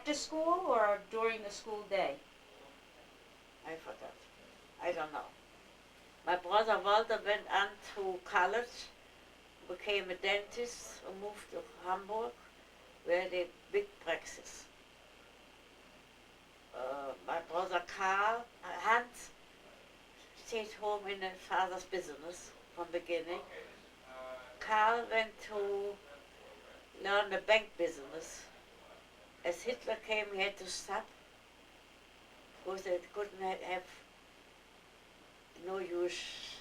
after school or during the school day? I forgot. I don't know. My brother Walter went on to college, became a dentist, and moved to Hamburg, where they big practice. My brother Karl, Hans, stayed home in his father's business from beginning. Karl went to learn the bank business. As Hitler came, he had to stop because they couldn't have no Jewish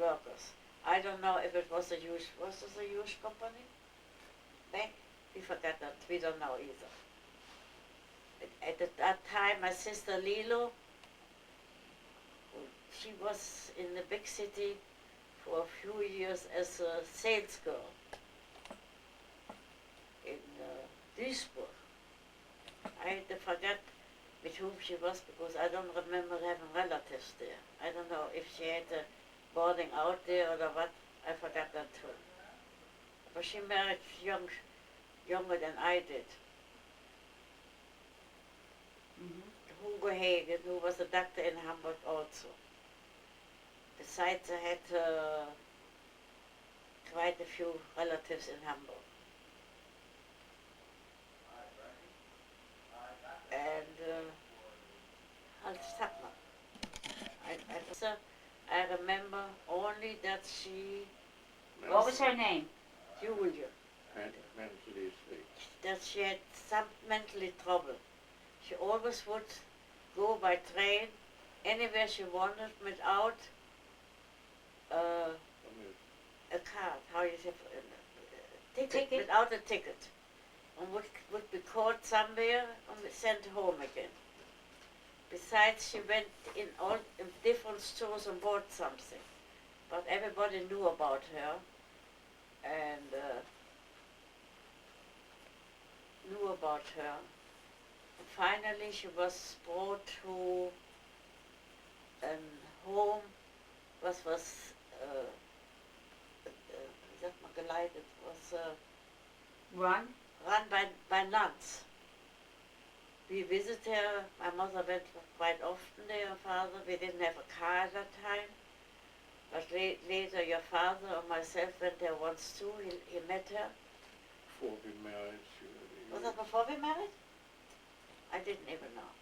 workers. I don't know if it was a Jewish, was it a Jewish company? Bank? We forgot that, we don't know either. At that time, my sister Lilo, she was in the big city for a few years as a sales girl in Duisburg. I forgot with whom she was because I don't remember having relatives there. I don't know if she had a boarding out there or what. I forgot that too. But she married younger than I did. Hugo Hagen, who was a doctor in Hamburg also. Besides, I had quite a few relatives in Hamburg. And I remember only that she... What was her name? Julia. Mentally sick. That she had some mentally trouble. She always would go by train anywhere she wanted without a card, how you say, ticket, without a ticket. And would be caught somewhere and sent home again. Besides, she went in all in different stores and bought something. But everybody knew about her and knew about her. And finally, she was brought to a home, was geleitet, was Run? run by nuns. We visited her, my mother went quite often there, her father. We didn't have a car at that time. But later your father or myself went there once too, he met her. Before we married. Was that before we married? I didn't even know.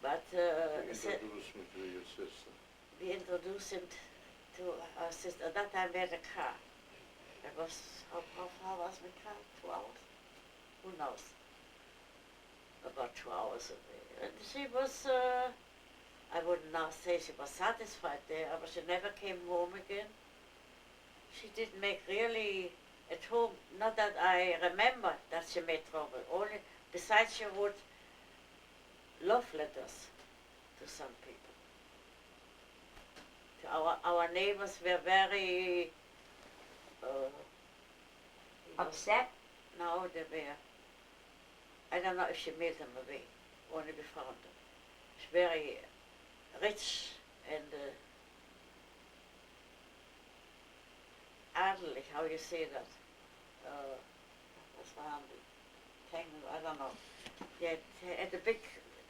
But Introduced me to your sister. we introduced him to our sister. At that time we had a car. It was, how far was my car? 2 hours? Who knows? About 2 hours away. And she was, I wouldn't now say she was satisfied there, but she never came home again. She didn't make really at home, not that I remember that she made trouble. Only, besides she wrote love letters to some people. Our neighbors were very Upset? No, they were. I don't know if she made them away. Only we found them. She's very rich and adelig, how you say that. What's my I don't know. They had a big,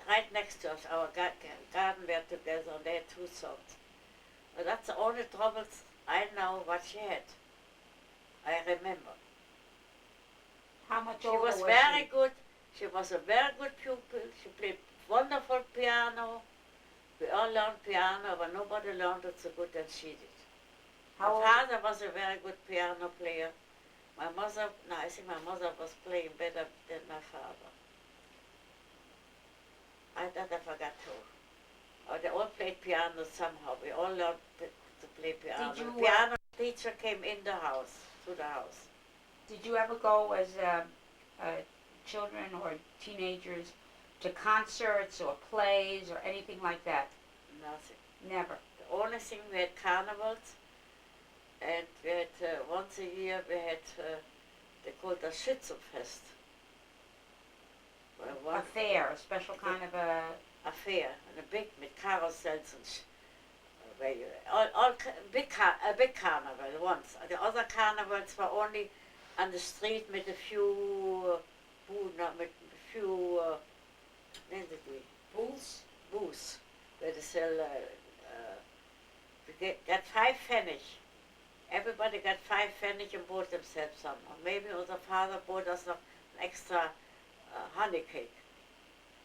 right next to us, our garden were together, and they had 2 sons. But that's the only troubles I know what she had. I remember. How much She older was very good. She was a very good pupil. She played wonderful piano. We all learned piano, but nobody learned it so good as she did. My father was a very good piano player. My mother, no, I think my mother was playing better than my father. I forgot too. Oh, they all played piano somehow. We all learned to play piano. Did you, the piano teacher came in the house, to the house. Did you ever go as children or teenagers to concerts or plays or anything like that? Nothing. Never. The only thing, we had carnivals, and we had once a year we had they called the Schützenfest. A fair, a special kind of a fair, and a big with carousels and where you all big carnival once. The other carnivals were only on the street with a few with till we got 5 pfennig. Everybody got 5 pfennig and bought themselves some. Or maybe our father bought us noch an extra honey cake.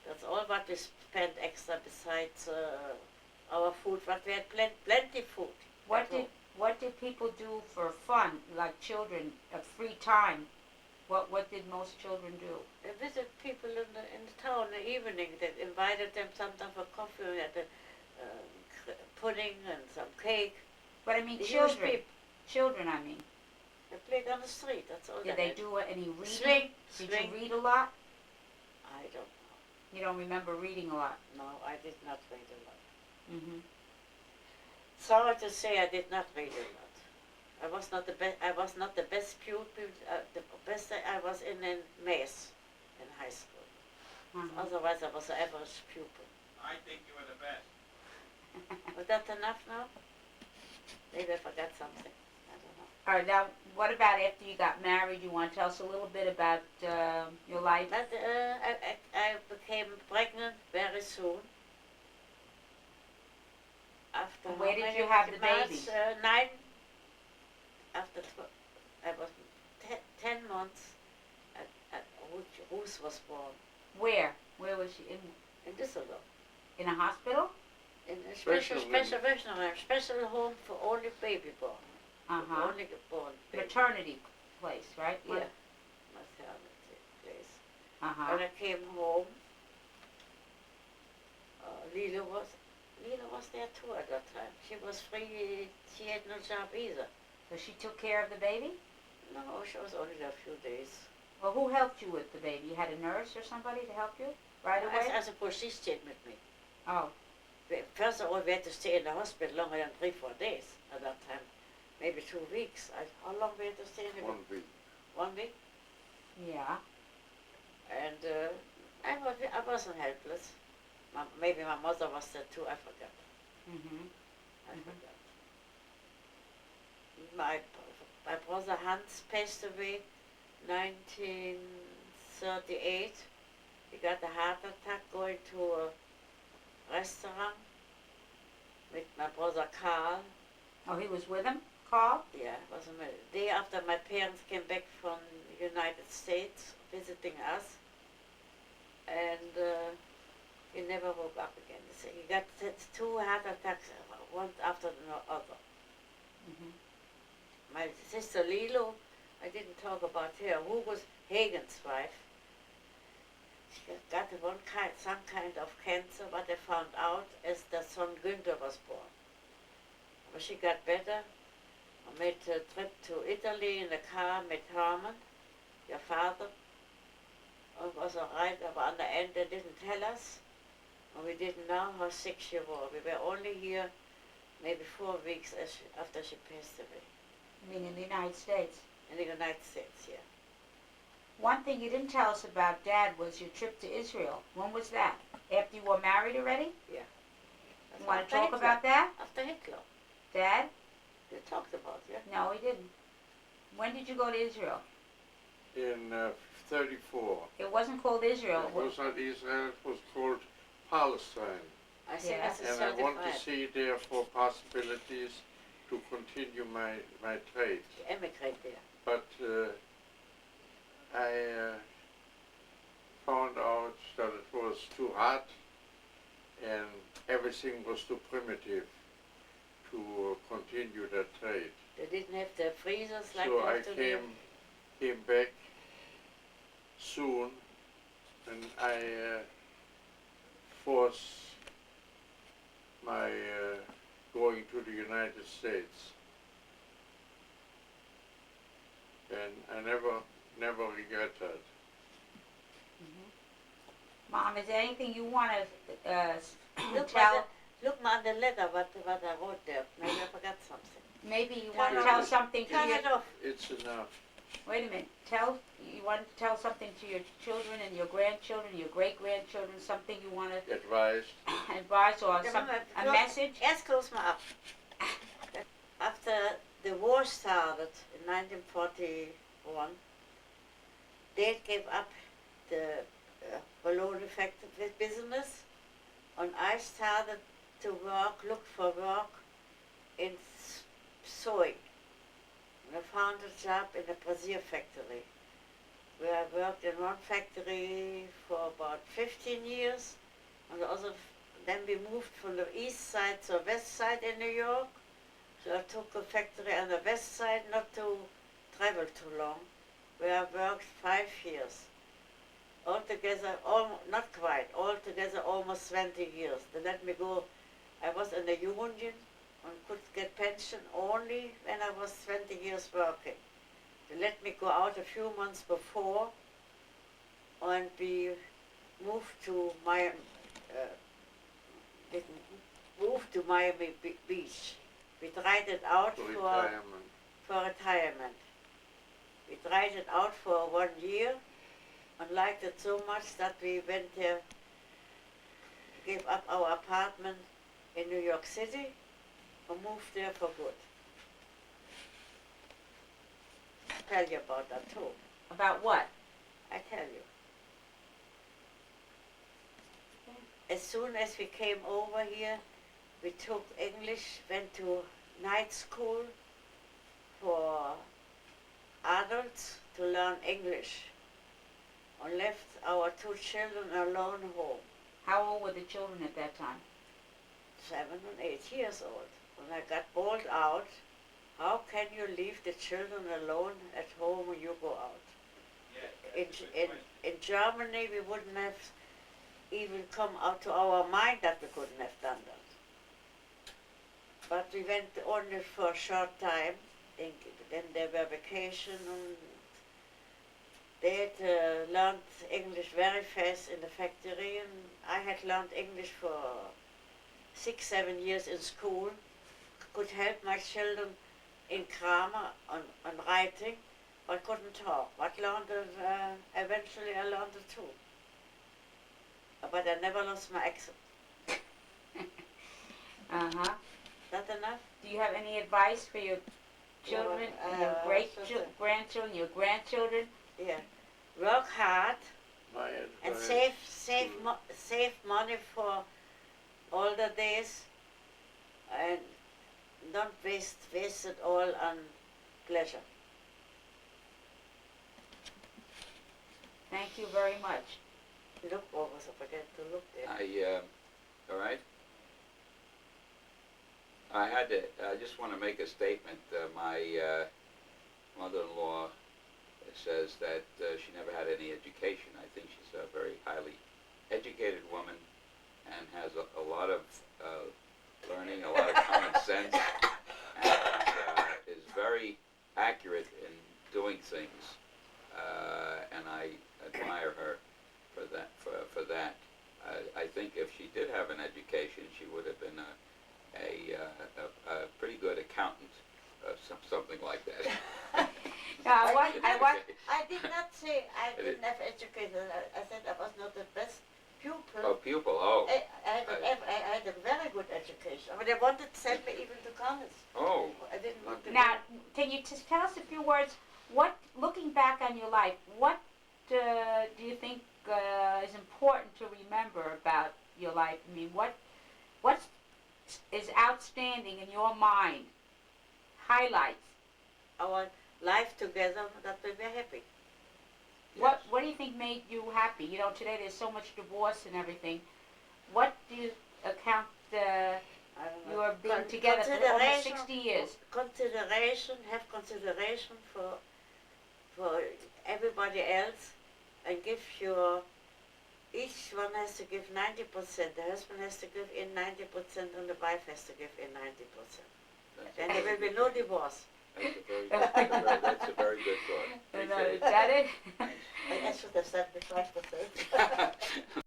That's all what we spent extra besides our food. But we had plenty food. What did people do for fun, like children, free time? What did most children do? They visit people in the town in the evening. They invited them sometimes for coffee. We had pudding and some cake. But I mean, The children. Jewish people, Children, I mean. they played on the street. That's all. Did they do any reading? Swing. Did you read a lot? I don't know. You don't remember reading a lot. No, I did not read a lot. Mm-hmm. Sorry to say, I did not read a lot. I was not the best. I was not the best pupil. The best I was in math in high school. Uh-huh. Otherwise, I was an average pupil. I think you were the best. Was that enough now? Maybe I forgot something. I don't know. All right, now, what about after you got married? You want to tell us a little bit about your life? But I became pregnant very soon. After Where how did many you have the months? baby? 9. After I was 10 months. Ruth was born Where? Where was she? in Düsseldorf. In a hospital? In a special home for only baby born. Uh-huh. Only born baby. Maternity place, right? Yeah. Maternity place. Uh-huh. When I came home, Lila was there too at that time. She was free. She had no job either. So she took care of the baby? No, she was only there a few days. Well, who helped you with the baby? You had a nurse or somebody to help you right away? I suppose she stayed with me. Oh. First of all, we had to stay in the hospital longer than 3-4 days at that time. Maybe 2 weeks. How long we had to stay in the 1 week. 1 week? Yeah. And I wasn't helpless. Maybe my mother was there too, I forgot. Mm-hmm. I forgot. My brother Hans passed away 1938. He got a heart attack going to a restaurant with my brother Carl. Oh, he was with him, Carl? Yeah, it was a day after my parents came back from the United States visiting us. And he never woke up again. He got 2 heart attacks, one after the other. Mm-hmm. My sister Lilo, I didn't talk about her, who was Hagen's wife. She got some kind of cancer, what I found out as the son Günther was born. But she got better. I made a trip to Italy in the car with Herman, your father. It was alright, but on the end they didn't tell us. And we didn't know how sick she was. We were only here maybe 4 weeks after she passed away. I mean, in the United States. In the United States, yeah. One thing you didn't tell us about Dad was your trip to Israel. When was that? After you were married already? Yeah. You want to After talk Hitler. about that? After Hitler. Dad? We talked about it. No, he didn't. When did you go to Israel? In 34. It wasn't called Israel. It was not Israel, it was called Palestine. I think Yeah. that's a And I want to 35. see therefore possibilities to continue my trade. To emigrate there. But I found out that it was too hot and everything was too primitive to continue that trade. They didn't have the freezers like So they I have today. came back soon and I forced my going to the United States. And I never regret that. Mom, is there anything you want to Look, tell? look on the letter what I wrote there. Maybe I forgot something. Maybe you Turn want to it tell off. something to Turn your... it off. It's enough. Wait a minute. You want to tell something to your children and your grandchildren, your great-grandchildren, something you want to Advised. advise or Ja, some, Mama, a close- message? Erst close mal ab. After the war started in 1941, Dad gave up the balloon effective business, and I started to work, look for work in sewing. And I found a job in a brassiere factory, where I worked in one factory for about 15 years. And then we moved from the east side to the west side in New York. So I took a factory on the west side, not to travel too long, where I worked 5 years. Altogether, not quite, altogether almost 20 years. They let me go. I was in the union and could get pension only when I was 20 years working. They let me go out a few months before, and we moved to Miami, Beach. We tried it out For retirement. for retirement. We tried it out for 1 year and liked it so much that we went there, gave up our apartment in New York City and moved there for good. I'll tell you about that too. About what? I tell you. As soon as we came over here, we took English, went to night school for adults to learn English, and left our 2 children alone home, How old were the children at that time? 7 and 8 years old. When I got bawled out, how can you leave the children alone at home when you go out? In Germany, we wouldn't have even come out to our mind that we couldn't have done that. But we went only for a short time. Then there were vacation, and they had learned English very fast in the factory, and I had learned English for 6, 7 years in school. Could help my children in grammar and writing, but couldn't talk. But learned it, eventually I learned it too. But I never lost my accent. Uh-huh. That enough? Do you have any advice for your children, and your grandchildren, your grandchildren? Yeah. Work hard My and advice save money for older days, and don't waste it all on pleasure. Thank you very much. Look, almost I forget to look there. All right. I just want to make a statement. My mother-in-law says that she never had any education. I think she's a very highly educated woman and has a lot of learning, a lot of common sense, and is very accurate in doing things. And I admire her for that. I think if she did have an education, she would have been a pretty good accountant, something like that. I did not say I didn't have education. I said I was not the best pupil. Oh, pupil. Oh. I had a very good education. I mean, they wanted to send me even to college. Oh. I didn't want to. Now, can you just tell us a few words? What, looking back on your life, what do you think is important to remember about your life? I mean, what is outstanding in your mind? Highlights. Our life together, that we were happy. What do you think made you happy? You know, today there's so much divorce and everything. What do you account you have been together for almost 60 years? Have consideration for everybody else, and each one has to give 90%. The husband has to give in 90%, and the wife has to give in 90%. Then there will be no divorce. That's a very good thought. Is that it? I should have said the 5%.